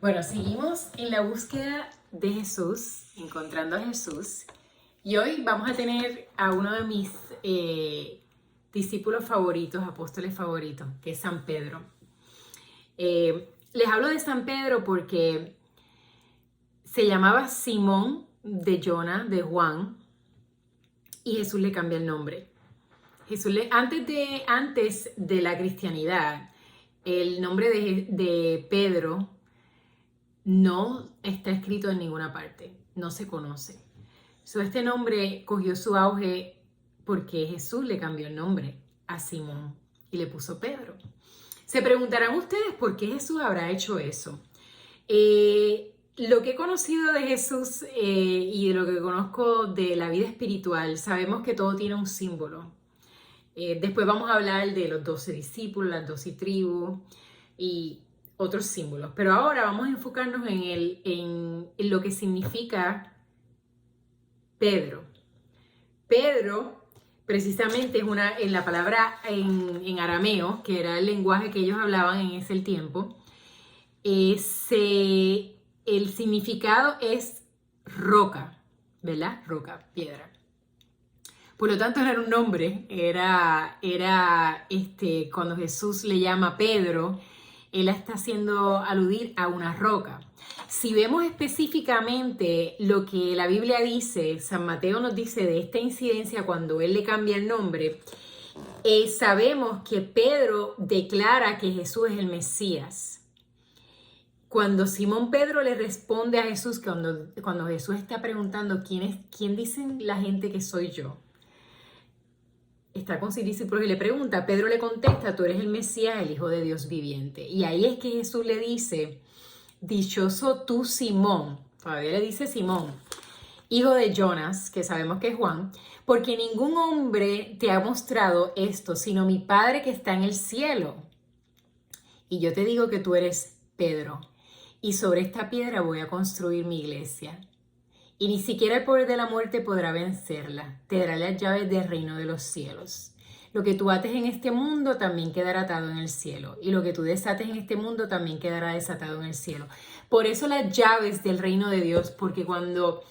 Bueno, seguimos en la búsqueda de Jesús, encontrando a Jesús. Y hoy vamos a tener a uno de mis discípulos favoritos, apóstoles favoritos, que es San Pedro. Les hablo de San Pedro porque se llamaba Simón de Jona, de Juan, y Jesús le cambia el nombre. Antes de la cristianidad, el nombre de Pedro no está escrito en ninguna parte, no se conoce. Este nombre cogió su auge porque Jesús le cambió el nombre a Simón y le puso Pedro. Se preguntarán ustedes por qué Jesús habrá hecho eso. Lo que he conocido de Jesús y de lo que conozco de la vida espiritual, sabemos que todo tiene un símbolo. Después vamos a hablar de los 12 discípulos, las 12 tribus y otros símbolos. Pero ahora vamos a enfocarnos en lo que significa Pedro. Pedro, precisamente, es en la palabra en arameo, que era el lenguaje que ellos hablaban en ese tiempo. El significado es roca, ¿verdad? Roca, piedra. Por lo tanto, no era un nombre, cuando Jesús le llama Pedro, él está haciendo aludir a una roca. Si vemos específicamente lo que la Biblia dice, San Mateo nos dice de esta incidencia cuando él le cambia el nombre, sabemos que Pedro declara que Jesús es el Mesías. Cuando Simón Pedro le responde a Jesús, cuando Jesús está preguntando ¿quién dicen la gente que soy yo? Está con sus discípulos y le pregunta, Pedro le contesta, tú eres el Mesías, el Hijo de Dios viviente. Y ahí es que Jesús le dice, dichoso tú Simón, todavía le dice Simón, hijo de Jonas, que sabemos que es Juan, porque ningún hombre te ha mostrado esto, sino mi Padre que está en el cielo. Y yo te digo que tú eres Pedro, y sobre esta piedra voy a construir mi iglesia. Y ni siquiera el poder de la muerte podrá vencerla. Te dará las llaves del reino de los cielos. Lo que tú ates en este mundo también quedará atado en el cielo. Y lo que tú desates en este mundo también quedará desatado en el cielo. Por eso las llaves del reino de Dios, porque cuando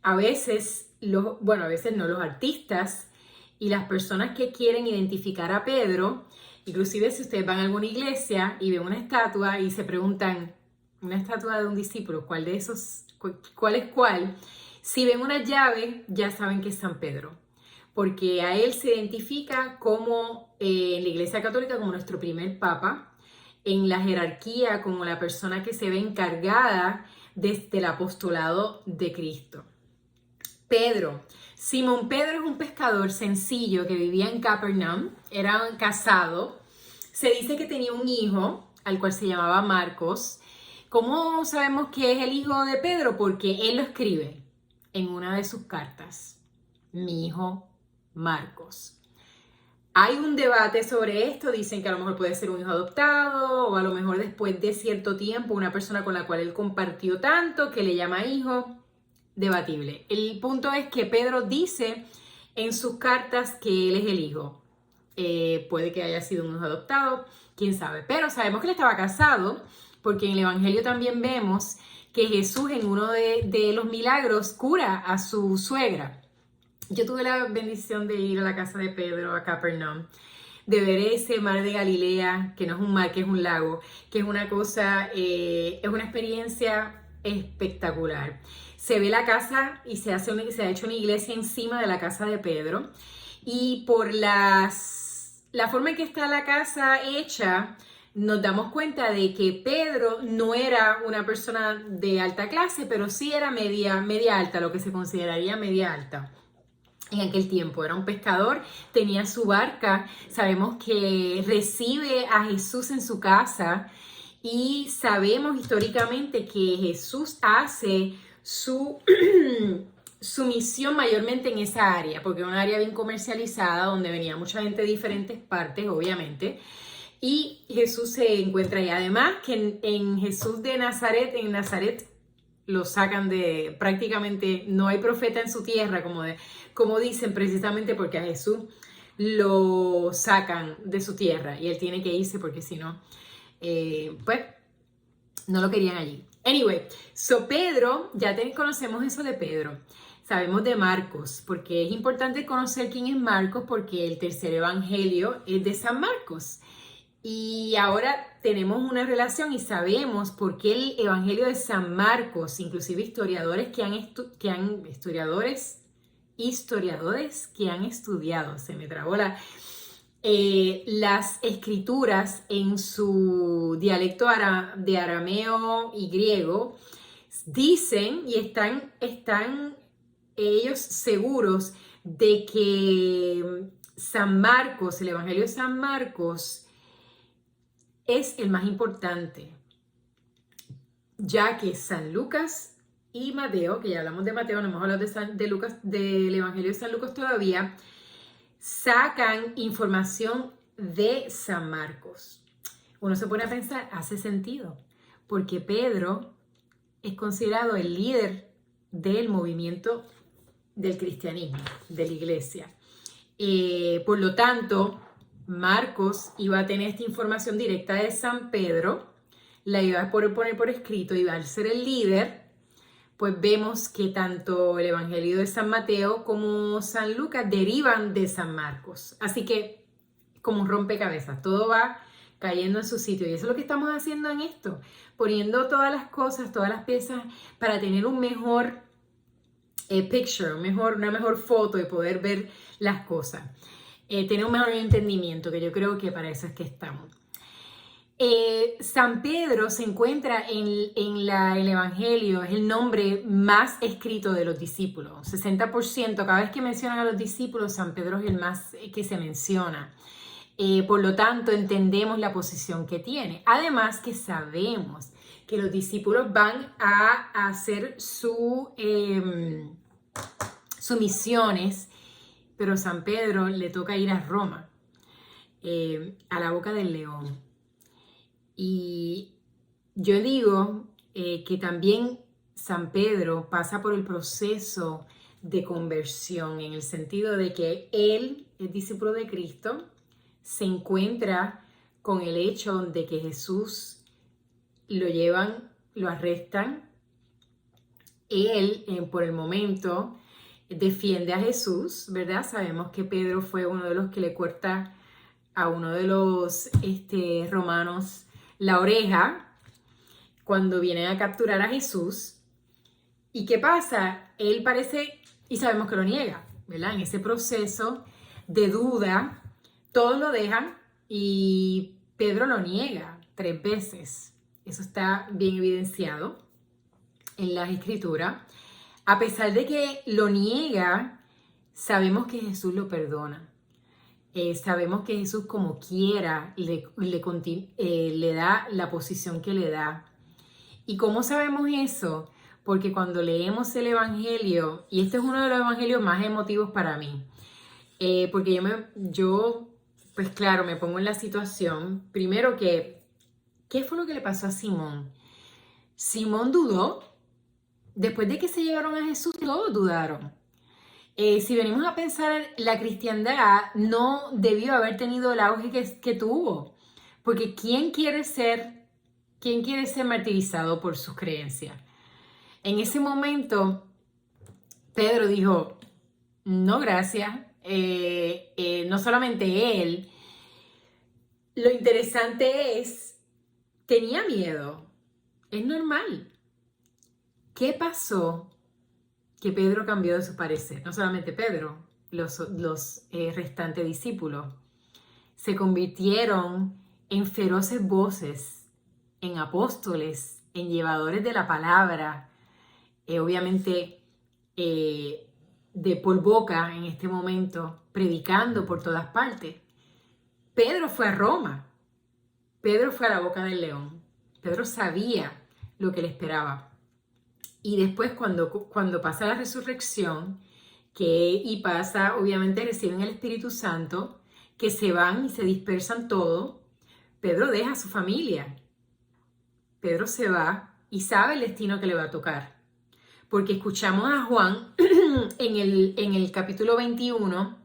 a veces no, los artistas y las personas que quieren identificar a Pedro, inclusive si ustedes van a alguna iglesia y ven una estatua y se preguntan, una estatua de un discípulo, ¿cuál de esos? ¿Cuál es cuál? Si ven una llave, ya saben que es San Pedro, porque a él se identifica como en la Iglesia Católica como nuestro primer papa, en la jerarquía como la persona que se ve encargada desde el apostolado de Cristo. Pedro. Simón Pedro es un pescador sencillo que vivía en Capernaum, era casado, se dice que tenía un hijo al cual se llamaba Marcos. ¿Cómo sabemos que es el hijo de Pedro? Porque él lo escribe en una de sus cartas. Mi hijo Marcos. Hay un debate sobre esto. Dicen que a lo mejor puede ser un hijo adoptado o a lo mejor después de cierto tiempo una persona con la cual él compartió tanto que le llama hijo. Debatible. El punto es que Pedro dice en sus cartas que él es el hijo. Puede que haya sido un hijo adoptado, quién sabe. Pero sabemos que él estaba casado, porque en el Evangelio también vemos que Jesús en uno de los milagros cura a su suegra. Yo tuve la bendición de ir a la casa de Pedro, a Capernaum, de ver ese mar de Galilea, que no es un mar, que es un lago, que es una cosa, es una experiencia espectacular. Se ve la casa y se ha hecho una iglesia encima de la casa de Pedro, y por la forma en que está la casa hecha, nos damos cuenta de que Pedro no era una persona de alta clase, pero sí era media alta, lo que se consideraría media alta. En aquel tiempo era un pescador, tenía su barca, sabemos que recibe a Jesús en su casa y sabemos históricamente que Jesús hace su misión mayormente en esa área, porque era un área bien comercializada donde venía mucha gente de diferentes partes, obviamente. Y Jesús se encuentra ahí. Además que en Jesús de Nazaret, en Nazaret lo sacan de, prácticamente no hay profeta en su tierra, como dicen, precisamente porque a Jesús lo sacan de su tierra y él tiene que irse porque si no, pues No lo querían allí. Anyway, so Pedro, ya conocemos eso de Pedro. Sabemos de Marcos, porque es importante conocer quién es Marcos, porque el tercer evangelio es de San Marcos. Y ahora tenemos una relación y sabemos por qué el evangelio de San Marcos, inclusive historiadores que han estudiado, se me trabó las escrituras en su dialecto de arameo y griego, dicen y están ellos seguros de que San Marcos, el Evangelio de San Marcos, es el más importante, ya que San Lucas y Mateo, que ya hablamos de Mateo, no hemos hablado de Lucas, del Evangelio de San Lucas todavía, sacan información de San Marcos. Uno se pone a pensar, hace sentido, porque Pedro es considerado el líder del movimiento del cristianismo, de la iglesia. Por lo tanto, Marcos iba a tener esta información directa de San Pedro, la iba a poner por escrito, iba a ser el líder. Pues vemos que tanto el Evangelio de San Mateo como San Lucas derivan de San Marcos. Así que, como un rompecabezas, todo va cayendo en su sitio. Y eso es lo que estamos haciendo en esto, poniendo todas las cosas, todas las piezas para tener un mejor picture, una mejor foto y poder ver las cosas. Tener un mejor entendimiento, que yo creo que para eso es que estamos. San Pedro se encuentra en el Evangelio, es el nombre más escrito de los discípulos, 60%, cada vez que mencionan a los discípulos, San Pedro es el más que se menciona. Por lo tanto, entendemos la posición que tiene. Además que sabemos que los discípulos van a hacer sus misiones, pero San Pedro le toca ir a Roma, a la boca del león. Y yo digo que también San Pedro pasa por el proceso de conversión, en el sentido de que él es discípulo de Cristo, se encuentra con el hecho de que Jesús lo llevan, lo arrestan. Él, por el momento, defiende a Jesús, ¿verdad? Sabemos que Pedro fue uno de los que le corta a uno de los romanos la oreja cuando vienen a capturar a Jesús. ¿Y qué pasa? Él parece, y sabemos que lo niega, ¿verdad? En ese proceso de duda, todos lo dejan y Pedro lo niega 3 veces. Eso está bien evidenciado en las escrituras. A pesar de que lo niega, sabemos que Jesús lo perdona. Sabemos que Jesús, como quiera, le da la posición que le da. ¿Y cómo sabemos eso? Porque cuando leemos el Evangelio, y este es uno de los evangelios más emotivos para mí, porque yo, pues claro, me pongo en la situación, primero ¿qué fue lo que le pasó a Simón? Simón dudó. Después de que se llevaron a Jesús, todos dudaron. Si venimos a pensar, la cristiandad no debió haber tenido el auge que tuvo. Porque ¿quién quiere ser martirizado por sus creencias? En ese momento, Pedro dijo, no, gracias. No solamente él. Lo interesante es, tenía miedo. Es normal. ¿Qué pasó? Que Pedro cambió de su parecer. No solamente Pedro, los restantes discípulos se convirtieron en feroces voces, en apóstoles, en llevadores de la palabra, obviamente de por boca en este momento, predicando por todas partes. Pedro fue a Roma, Pedro fue a la boca del león, Pedro sabía lo que le esperaba. Y después cuando pasa la resurrección, y pasa, obviamente reciben el Espíritu Santo, que se van y se dispersan todos, Pedro deja a su familia. Pedro se va y sabe el destino que le va a tocar. Porque escuchamos a Juan en el capítulo 21,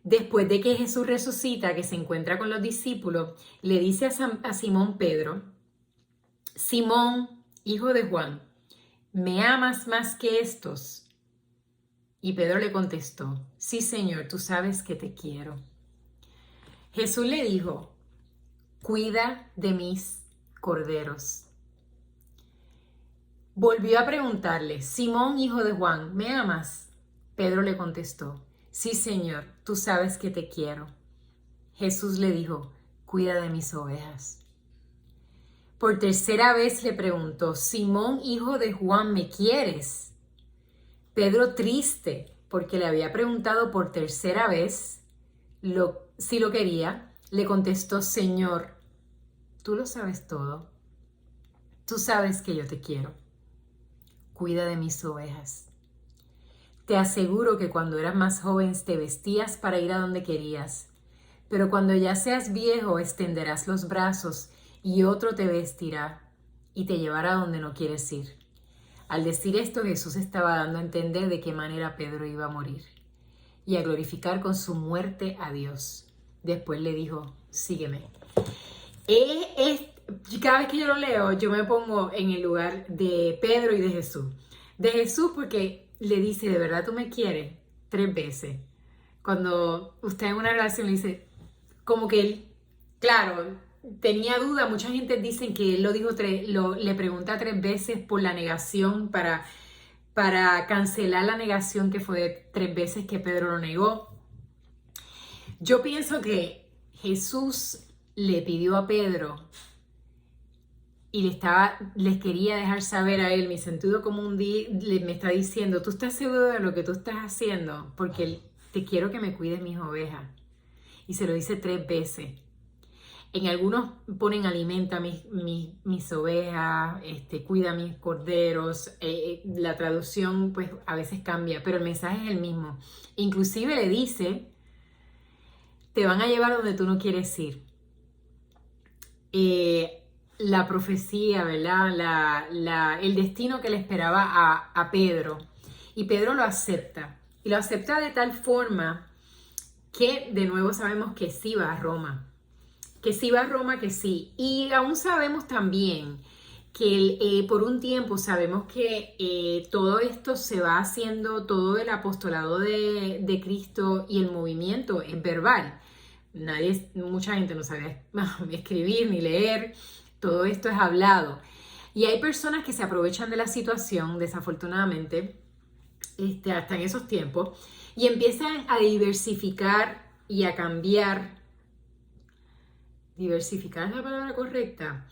después de que Jesús resucita, que se encuentra con los discípulos, le dice a Simón Pedro, Simón, hijo de Juan, ¿me amas más que estos? Y Pedro le contestó, sí, Señor, tú sabes que te quiero. Jesús le dijo, cuida de mis corderos. Volvió a preguntarle, Simón, hijo de Juan, ¿me amas? Pedro le contestó, sí, Señor, tú sabes que te quiero. Jesús le dijo, cuida de mis ovejas. Por tercera vez le preguntó, Simón, hijo de Juan, ¿me quieres? Pedro, triste, porque le había preguntado por tercera vez si lo quería, le contestó, Señor, tú lo sabes todo. Tú sabes que yo te quiero. Cuida de mis ovejas. Te aseguro que cuando eras más joven te vestías para ir a donde querías, pero cuando ya seas viejo extenderás los brazos y otro te vestirá y te llevará a donde no quieres ir. Al decir esto, Jesús estaba dando a entender de qué manera Pedro iba a morir y a glorificar con su muerte a Dios. Después le dijo, sígueme. Cada vez que yo lo leo, yo me pongo en el lugar de Pedro y de Jesús. De Jesús porque le dice, ¿de verdad tú me quieres? 3 veces. Cuando usted en una relación le dice, como que él, claro, tenía duda. Mucha gente dice que él lo dijo le pregunta 3 veces por la negación para cancelar la negación que fue 3 veces que Pedro lo negó. Yo pienso que Jesús le pidió a Pedro y les quería dejar saber a él, mi sentido común me está diciendo, ¿tú estás seguro de lo que tú estás haciendo? Porque te quiero que me cuides mis ovejas. Y se lo dice 3 veces. En algunos ponen alimenta mis ovejas, cuida mis corderos. La traducción pues a veces cambia, pero el mensaje es el mismo. Inclusive le dice, te van a llevar donde tú no quieres ir. La profecía, ¿verdad? El destino que le esperaba a Pedro. Y Pedro lo acepta. Y lo acepta de tal forma que de nuevo sabemos que sí va a Roma. Que sí va a Roma, que sí. Y aún sabemos también que por un tiempo sabemos que todo esto se va haciendo, todo el apostolado de Cristo y el movimiento es verbal. Mucha gente no sabe escribir ni leer, todo esto es hablado. Y hay personas que se aprovechan de la situación, desafortunadamente, hasta en esos tiempos, y empiezan a diversificar y a cambiar. Diversificar es la palabra correcta.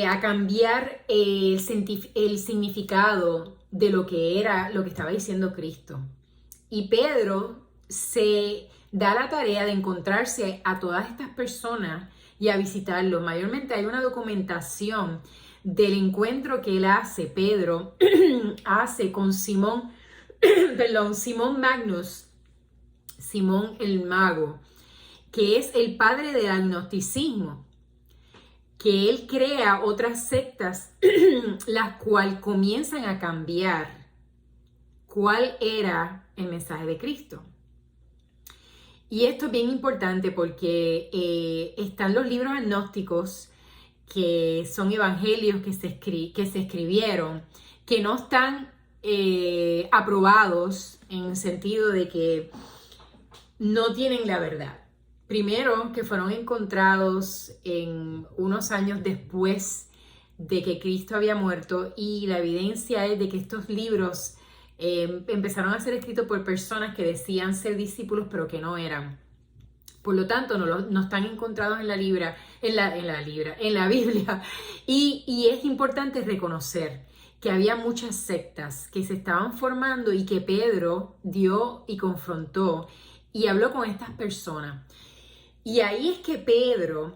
A cambiar el significado de lo que estaba diciendo Cristo. Y Pedro se da la tarea de encontrarse a todas estas personas y a visitarlos. Mayormente hay una documentación del encuentro que él hace, Pedro, hace con Simón, Simón Magnus, Simón el Mago, que es el padre del agnosticismo, que él crea otras sectas, las cuales comienzan a cambiar cuál era el mensaje de Cristo. Y esto es bien importante porque están los libros agnósticos, que son evangelios que se escribieron, que no están aprobados en el sentido de que no tienen la verdad. Primero, que fueron encontrados en unos años después de que Cristo había muerto, y la evidencia es de que estos libros empezaron a ser escritos por personas que decían ser discípulos pero que no eran. Por lo tanto, no están encontrados en la Biblia. Y es importante reconocer que había muchas sectas que se estaban formando y que Pedro dio y confrontó y habló con estas personas. Y ahí es que Pedro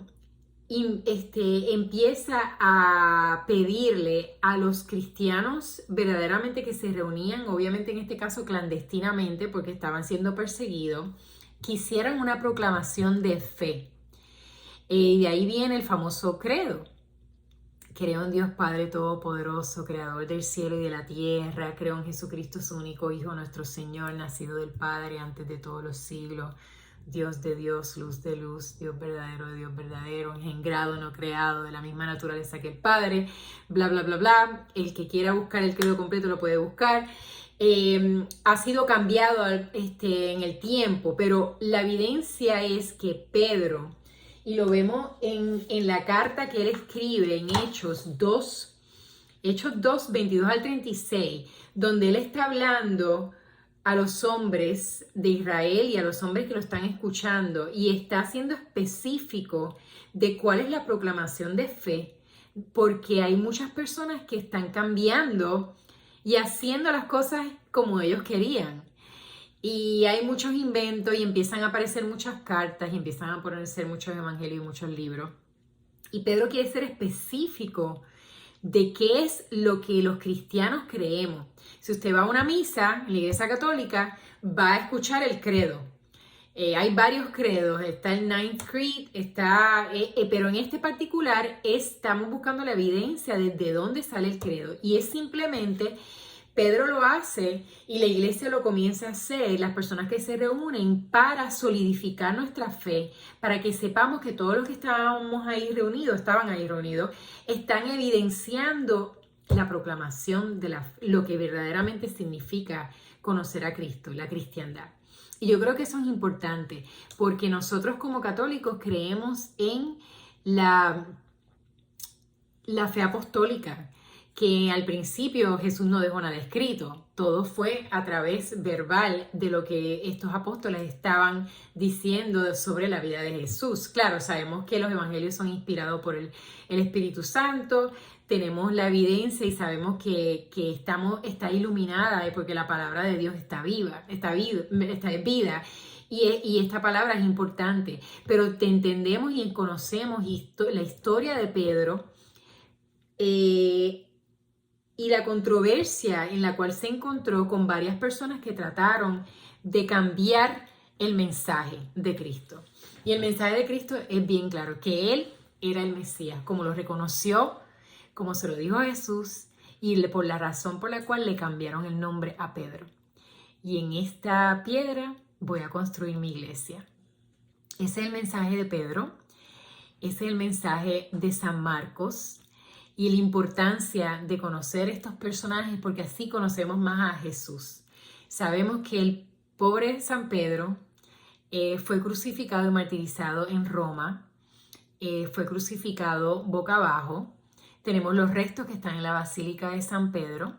empieza a pedirle a los cristianos verdaderamente que se reunían, obviamente en este caso clandestinamente porque estaban siendo perseguidos, que hicieran una proclamación de fe. Y de ahí viene el famoso credo. Creo en Dios Padre Todopoderoso, Creador del cielo y de la tierra. Creo en Jesucristo, su único Hijo, nuestro Señor, nacido del Padre antes de todos los siglos. Dios de Dios, luz de luz, Dios verdadero de Dios verdadero, engendrado, no creado, de la misma naturaleza que el Padre, bla, bla, bla, bla. El que quiera buscar el credo completo lo puede buscar. Ha sido cambiado en el tiempo, pero la evidencia es que Pedro, y lo vemos en la carta que él escribe en Hechos 2, 22 al 36, donde él está hablando a los hombres de Israel y a los hombres que lo están escuchando, y está siendo específico de cuál es la proclamación de fe, porque hay muchas personas que están cambiando y haciendo las cosas como ellos querían. Y hay muchos inventos y empiezan a aparecer muchas cartas y empiezan a aparecer muchos evangelios y muchos libros. Y Pedro quiere ser específico de qué es lo que los cristianos creemos. Si usted va a una misa en la Iglesia Católica, va a escuchar el credo. Hay varios credos, está el Ninth Creed, pero en este particular estamos buscando la evidencia de dónde sale el credo. Y es simplemente, Pedro lo hace y la iglesia lo comienza a hacer, las personas que se reúnen para solidificar nuestra fe, para que sepamos que todos los que estaban ahí reunidos, están evidenciando la proclamación de lo que verdaderamente significa conocer a Cristo, la cristiandad. Y yo creo que eso es importante, porque nosotros como católicos creemos en la fe apostólica, que al principio Jesús no dejó nada escrito, todo fue a través verbal de lo que estos apóstoles estaban diciendo sobre la vida de Jesús. Claro, sabemos que los evangelios son inspirados por el Espíritu Santo, tenemos la evidencia y sabemos que está iluminada porque la palabra de Dios está viva, está vida. Y esta palabra es importante, pero te entendemos y conocemos la historia de Pedro, y la controversia en la cual se encontró con varias personas que trataron de cambiar el mensaje de Cristo. Y el mensaje de Cristo es bien claro, que Él era el Mesías, como lo reconoció, como se lo dijo a Jesús, y por la razón por la cual le cambiaron el nombre a Pedro. Y en esta piedra voy a construir mi iglesia. Ese es el mensaje de Pedro, ese es el mensaje de San Marcos, y la importancia de conocer estos personajes, porque así conocemos más a Jesús. Sabemos que el pobre San Pedro fue crucificado y martirizado en Roma, fue crucificado boca abajo. Tenemos los restos que están en la Basílica de San Pedro.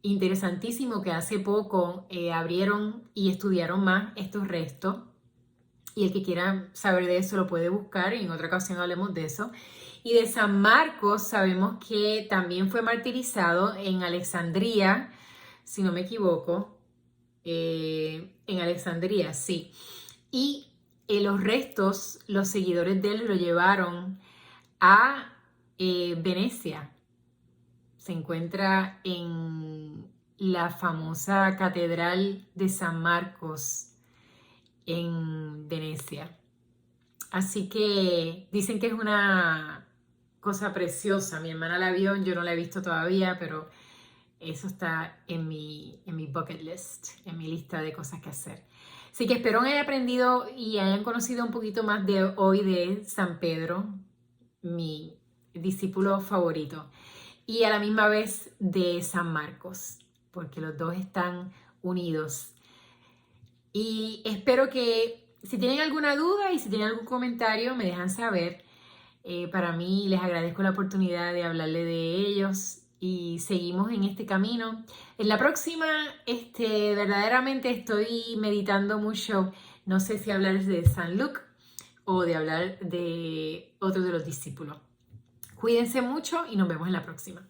Interesantísimo que hace poco abrieron y estudiaron más estos restos, y el que quiera saber de eso lo puede buscar, y en otra ocasión hablemos de eso. Y de San Marcos sabemos que también fue martirizado en Alejandría, si no me equivoco, en Alejandría, sí. Y los restos, los seguidores de él lo llevaron a Venecia. Se encuentra en la famosa Catedral de San Marcos en Venecia. Así que dicen que es una cosa preciosa. Mi hermana la vio, yo no la he visto todavía, pero eso está en mi bucket list, en mi lista de cosas que hacer. Así que espero hayan aprendido y hayan conocido un poquito más de hoy de San Pedro, mi discípulo favorito, y a la misma vez de San Marcos, porque los dos están unidos. Y espero que si tienen alguna duda y si tienen algún comentario me dejan saber. Para mí les agradezco la oportunidad de hablarle de ellos y seguimos en este camino. En la próxima, verdaderamente estoy meditando mucho, no sé si hablar de San Luke o de hablar de otro de los discípulos. Cuídense mucho y nos vemos en la próxima.